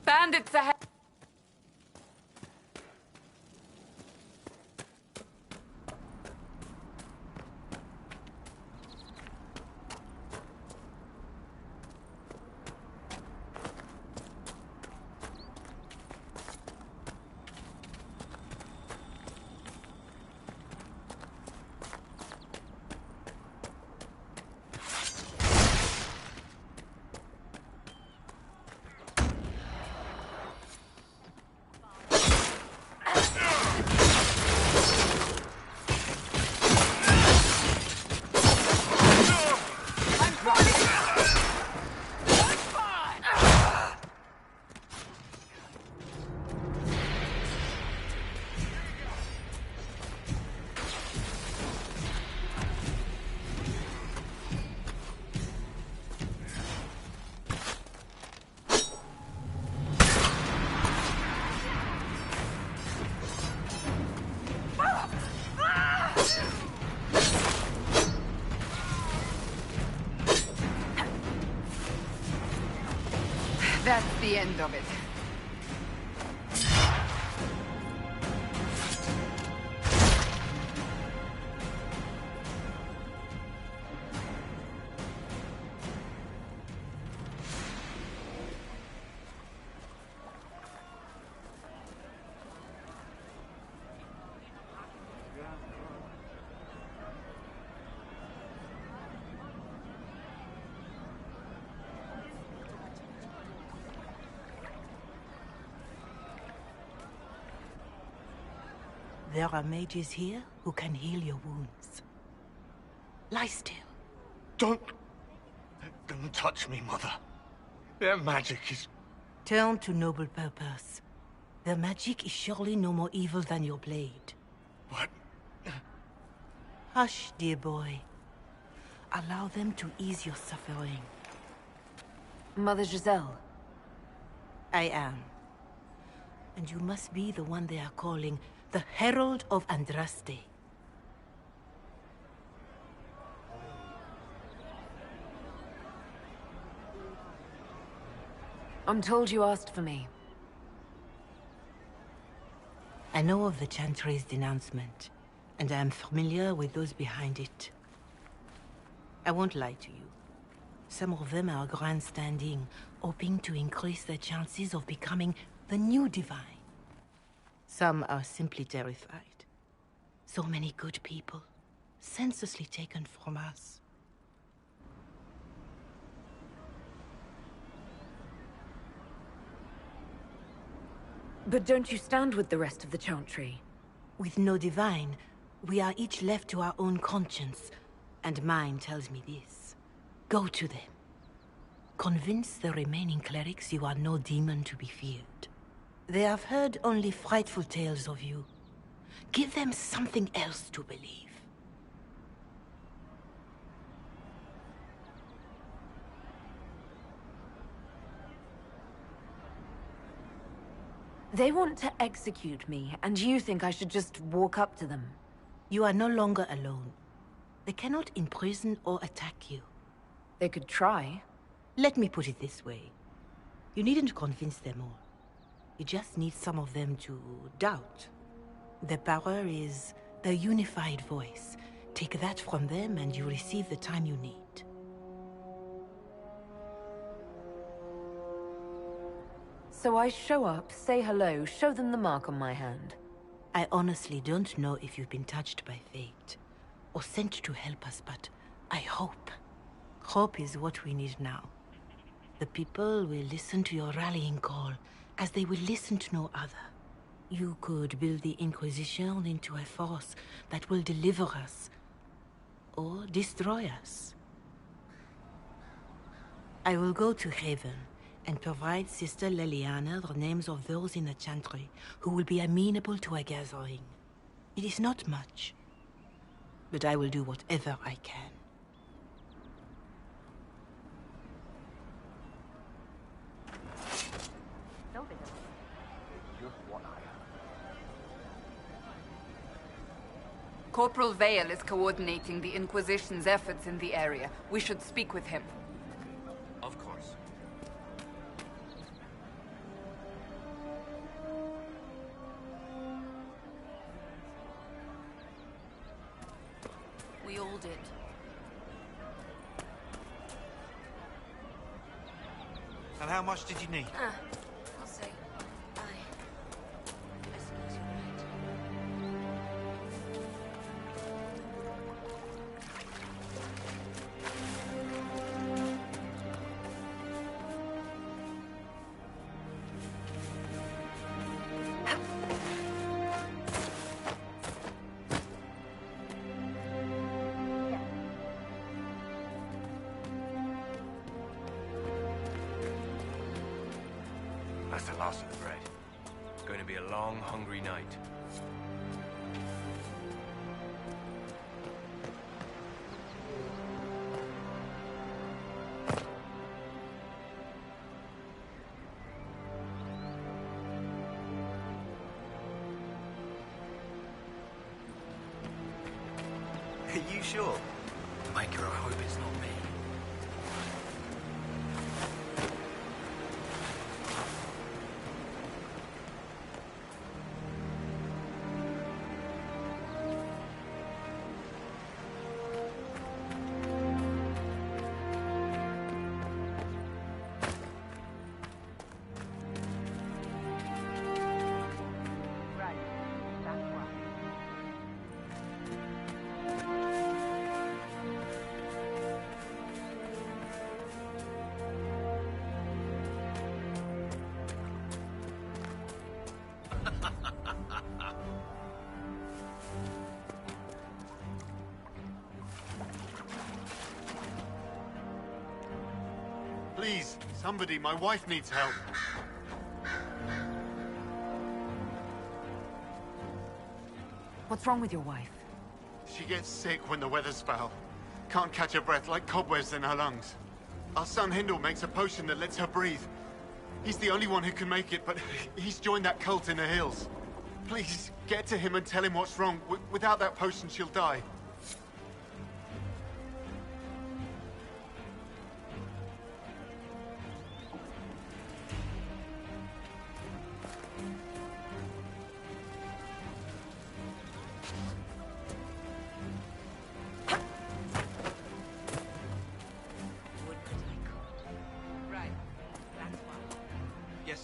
Bandits ahead! the end of it.
There are mages here who can heal your wounds. Lie still.
Don't touch me, Mother. Their magic is...
Turn to noble purpose. Their magic is surely no more evil than your blade.
What?
Hush, dear boy. Allow them to ease your suffering.
Mother Giselle.
I am. And you must be the one they are calling the Herald of Andraste.
I'm told you asked for me.
I know of the Chantry's denouncement, and I am familiar with those behind it. I won't lie to you. Some of them are grandstanding, hoping to increase their chances of becoming the new divine. Some are simply terrified. So many good people, senselessly taken from us.
But don't you stand with the rest of the Chantry?
With no divine, we are each left to our own conscience, and mine tells me this. Go to them. Convince the remaining clerics you are no demon to be feared. They have heard only frightful tales of you. Give them something else to believe.
They want to execute me, and you think I should just walk up to them?
You are no longer alone. They cannot imprison or attack you.
They could try.
Let me put it this way. You needn't convince them all. You just need some of them to doubt. Their power is their unified voice. Take that from them and you receive the time you need.
So I show up, say hello, show them the mark on my hand.
I honestly don't know if you've been touched by fate, or sent to help us, but I hope. Hope is what we need now. The people will listen to your rallying call, as they will listen to no other. You could build the Inquisition into a force that will deliver us, or destroy us. I will go to Haven, and provide Sister Leliana the names of those in the Chantry who will be amenable to a gathering. It is not much, but I will do whatever I can.
Corporal Vale is coordinating the Inquisition's efforts in the area. We should speak with him.
Of course.
We all did.
And how much did you need?
I'll say. I suppose you're right.
That's the last of the bread. It's going to be a long, hungry night.
Are you sure?
Maker, I hope it's not me.
Somebody, my wife needs help.
What's wrong with your wife?
She gets sick when the weather's foul. Can't catch her breath, like cobwebs in her lungs. Our son Hindle makes a potion that lets her breathe. He's the only one who can make it, but he's joined that cult in the hills. Please, get to him and tell him what's wrong. Without that potion, she'll die.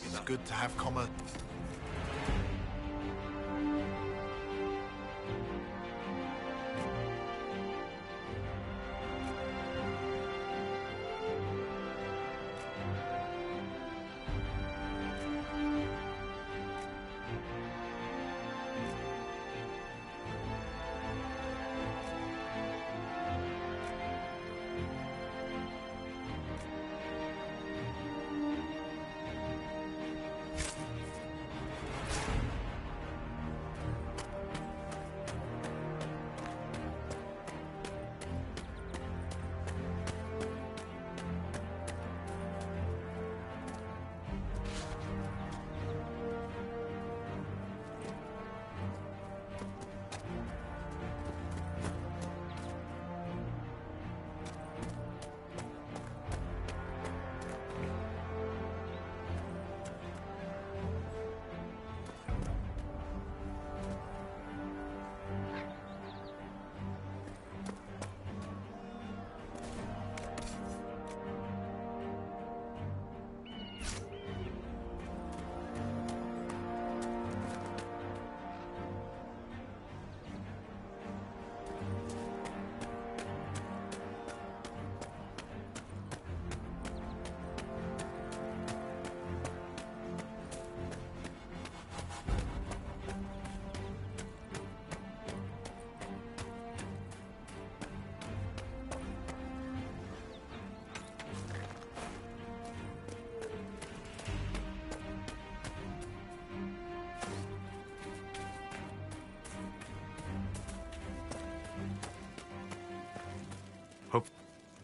It's good to have common.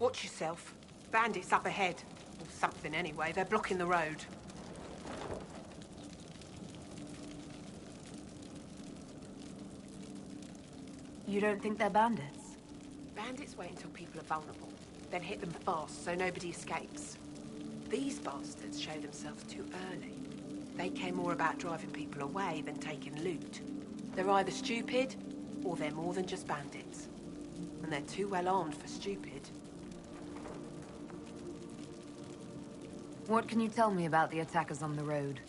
Watch yourself. Bandits up ahead. Or something anyway. They're blocking the road.
You don't think they're bandits?
Bandits wait until people are vulnerable, then hit them fast so nobody escapes. These bastards show themselves too early. They care more about driving people away than taking loot. They're either stupid, or they're more than just bandits. And they're too well armed for stupid.
What can you tell me about the attackers on the road?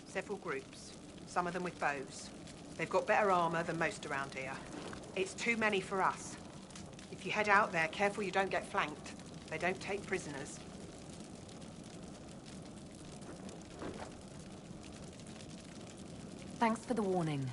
Several groups, some of them with bows. They've got better armor than most around here. It's too many for us. If you head out there, careful you don't get flanked. They don't take prisoners.
Thanks for the warning.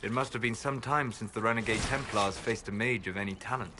It must have been some time since the Renegade Templars faced a mage of any talent.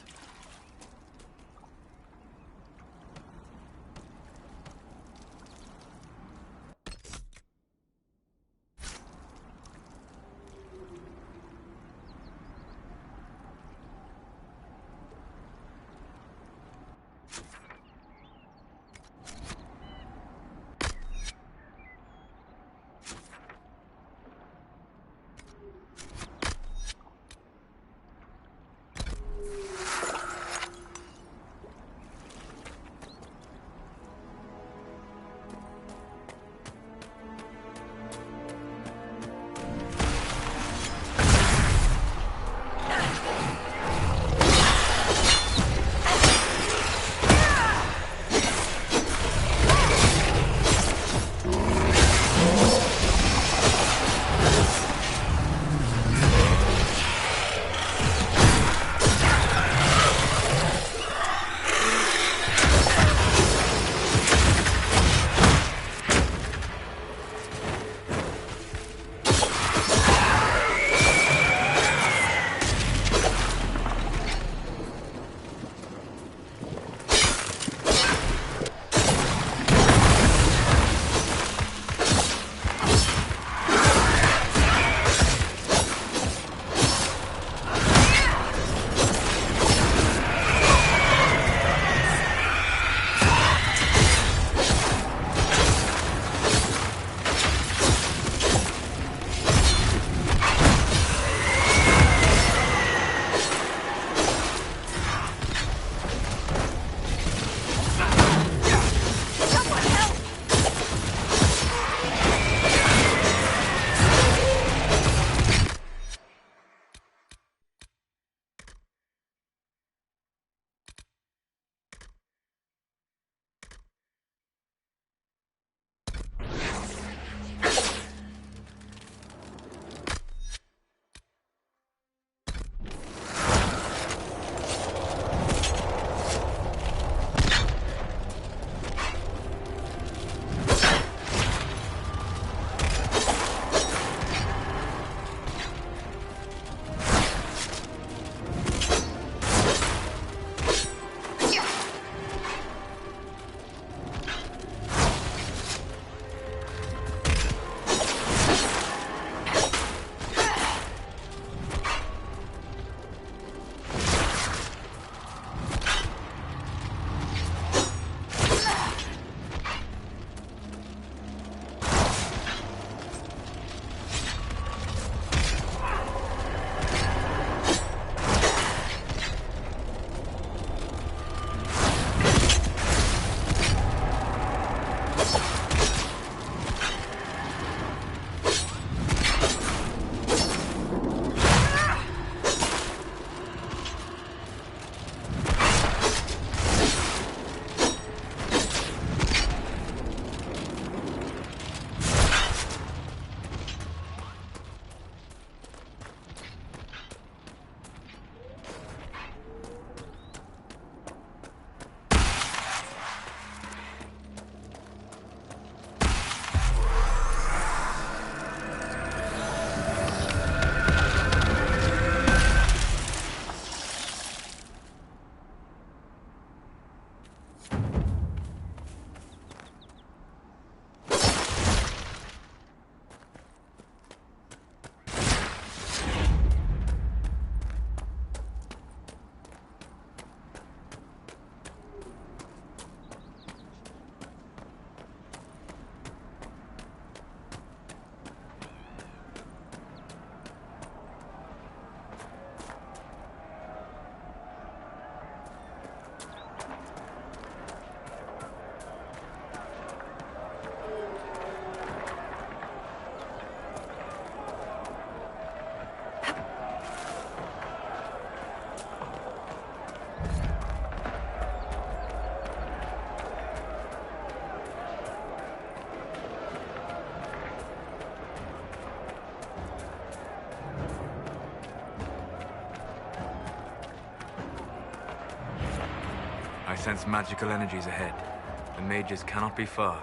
sense magical energies ahead. The mages cannot be far.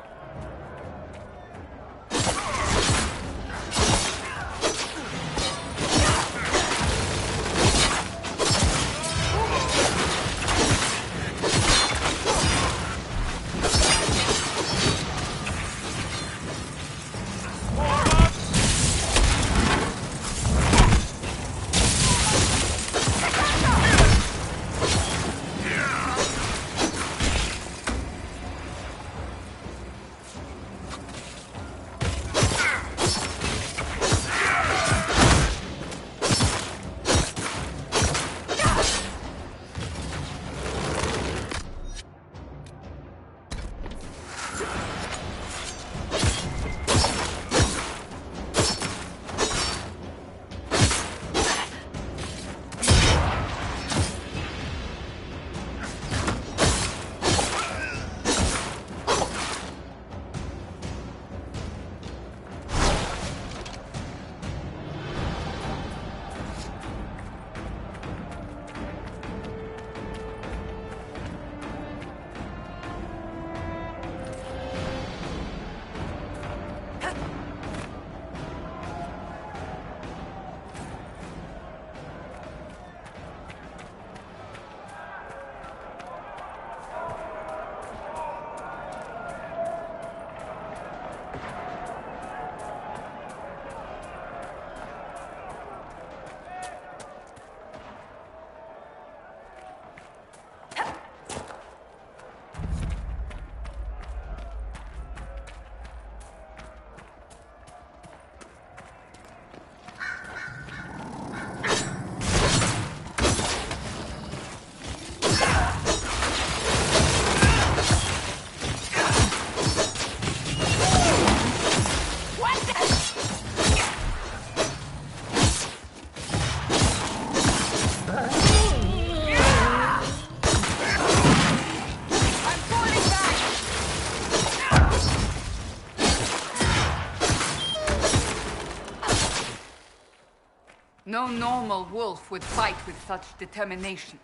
No normal wolf would fight with such determination.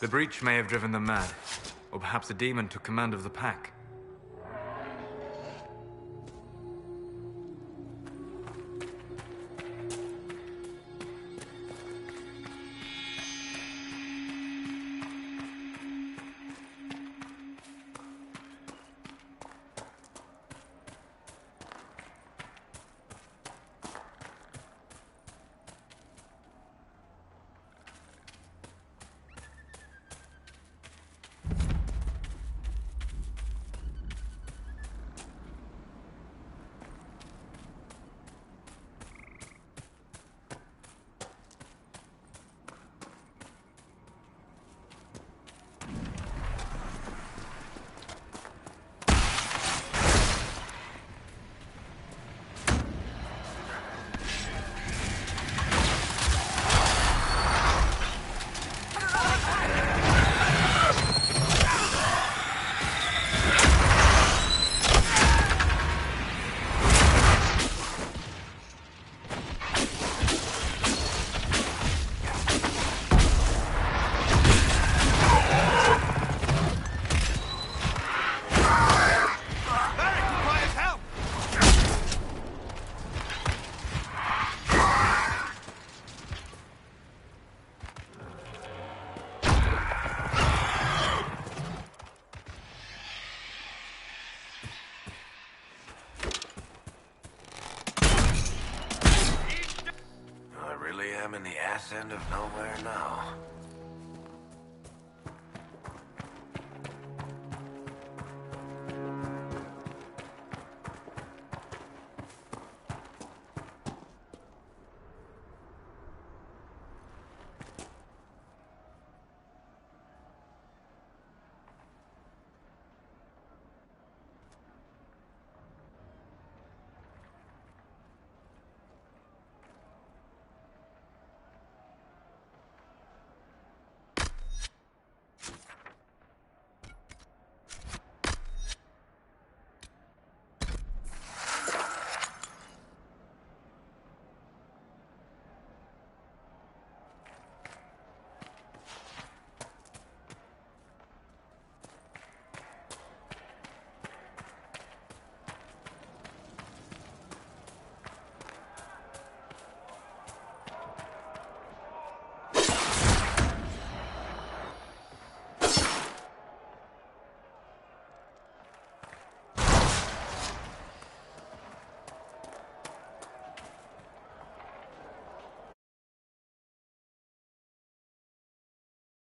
The breach may have driven them mad, or perhaps a demon took command of the pack.
I really am in the ass end of nowhere now.